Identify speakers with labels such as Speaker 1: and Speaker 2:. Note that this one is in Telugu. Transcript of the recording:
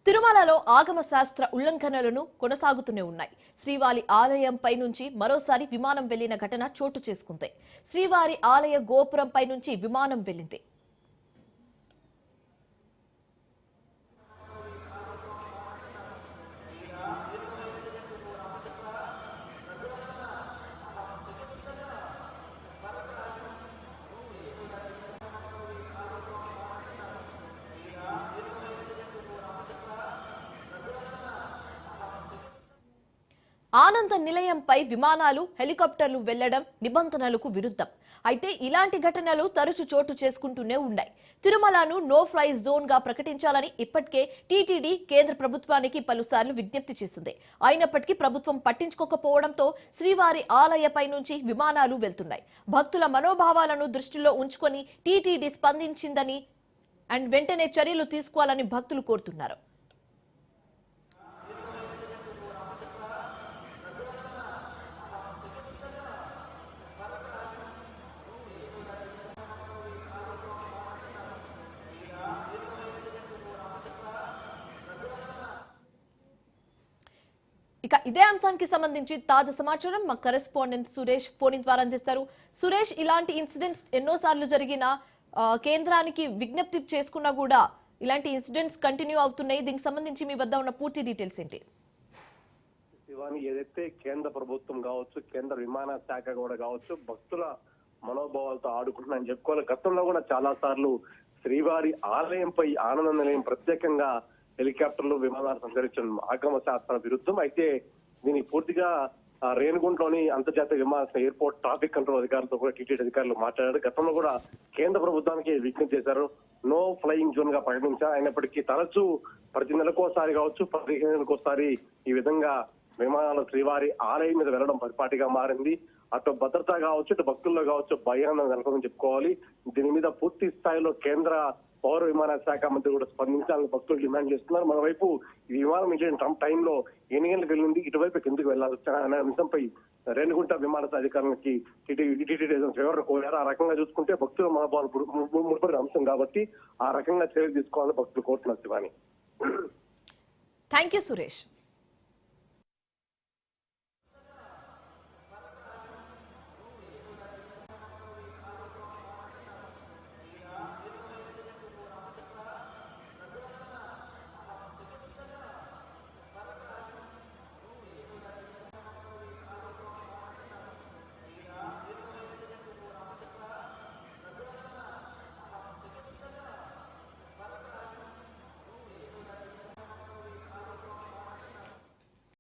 Speaker 1: తిరుమలలో ఆగమ శాస్త్ర ఉల్లంఘనలను కొనసాగుతూనే ఉన్నాయి. శ్రీవారి ఆలయంపై నుంచి మరోసారి విమానం వెళ్లిన ఘటన చోటు చేసుకుంది. శ్రీవారి ఆలయ గోపురంపై నుంచి విమానం వెళ్లింది. ఆనంద నిలయంపై విమానాలు, హెలికాప్టర్లు వెళ్లడం నిబంధనలకు విరుద్ధం. అయితే ఇలాంటి ఘటనలు తరచూ చోటు చేసుకుంటూనే ఉన్నాయి. తిరుమలను నో ఫ్లై జోన్ గా ప్రకటించాలని ఇప్పటికే టీటీడీ కేంద్ర ప్రభుత్వానికి పలుసార్లు విజ్ఞప్తి చేసింది. అయినప్పటికీ ప్రభుత్వం పట్టించుకోకపోవడంతో శ్రీవారి ఆలయపై నుంచి విమానాలు వెళ్తున్నాయి. భక్తుల మనోభావాలను దృష్టిలో ఉంచుకొని టీటీడీ స్పందించిందని వెంటనే చర్యలు తీసుకోవాలని భక్తులు కోరుతున్నారు. ఇక ఇదే అంశానికి సంబంధించి తాజా సమాచారం మా కరెస్పాండెంట్ సురేష్ ఫోన్ ద్వారా అందిస్తారు. సురేష్, ఇలాంటి ఇన్సిడెంట్స్ ఎన్నోసార్లు జరిగిన కేంద్రానికి విజ్ఞప్తి చేసుకున్నా కూడా ఇలాంటి ఇన్సిడెంట్స్ కంటిన్యూ అవుతున్నాయి. దీనికి సంబంధించి మీ వద్ద ఉన్న పూర్తి డీటెయిల్స్ ఏంటి?
Speaker 2: శివాని, ఏదైతే కేంద్ర ప్రభుత్వం కావచ్చు, కేంద్ర విమాన శాఖ కూడా కావచ్చు, భక్తుల మనోభావాలతో ఆడుకుంటున్నాయని చెప్పుకోవాలి. గతంలో కూడా చాలా సార్లు శ్రీవారి ఆలయంపై ఆనంద నిలయం ప్రత్యేకంగా హెలికాప్టర్లు, విమానాలు సంచరించడం ఆగమ శాస్త్ర విరుద్ధం. అయితే దీనికి పూర్తిగా రేణిగుంటలోని అంతర్జాతీయ విమానాశ్రయ ఎయిర్పోర్ట్ ట్రాఫిక్ కంట్రోల్ అధికారులతో కూడా టీటీడీ అధికారులు మాట్లాడారు. గతంలో కూడా కేంద్ర ప్రభుత్వానికి విజ్ఞప్తి చేశారు, నో ఫ్లయింగ్ జోన్ గా ప్రకటించారు. అయినప్పటికీ తరచూ ప్రతి నెలకోసారి కావచ్చు, 15 నెలలకోసారి ఈ విధంగా విమానాలు శ్రీవారి ఆలయం మీద వెళ్లడం పరిపాటిగా మారింది. అటు భద్రత కావచ్చు, ఇటు భక్తుల్లో కావచ్చు భయాన్ని నెలకొందని చెప్పుకోవాలి. దీని మీద పూర్తి స్థాయిలో కేంద్ర పౌర విమాన శాఖ మంత్రి కూడా స్పందించాలని భక్తులు డిమాండ్ చేస్తున్నారు. మరోవైపు ఈ విమానం ఇండియన్ టైంలో ఎన్ని గంటలకు వెళ్ళింది, ఇటువైపు ఎందుకు వెళ్లాలి అనే అంశంపై రేణిగుంట విమానాశ్రయ అధికారులకి టీటీడీ వివరణ కోరారు. ఆ రకంగా చూసుకుంటే భక్తుల మనోభావాలు ముడిపడిన అంశం కాబట్టి ఆ రకంగా చర్యలు తీసుకోవాలని భక్తులు కోరుతున్నారు. Shivani,
Speaker 1: thank you Suresh.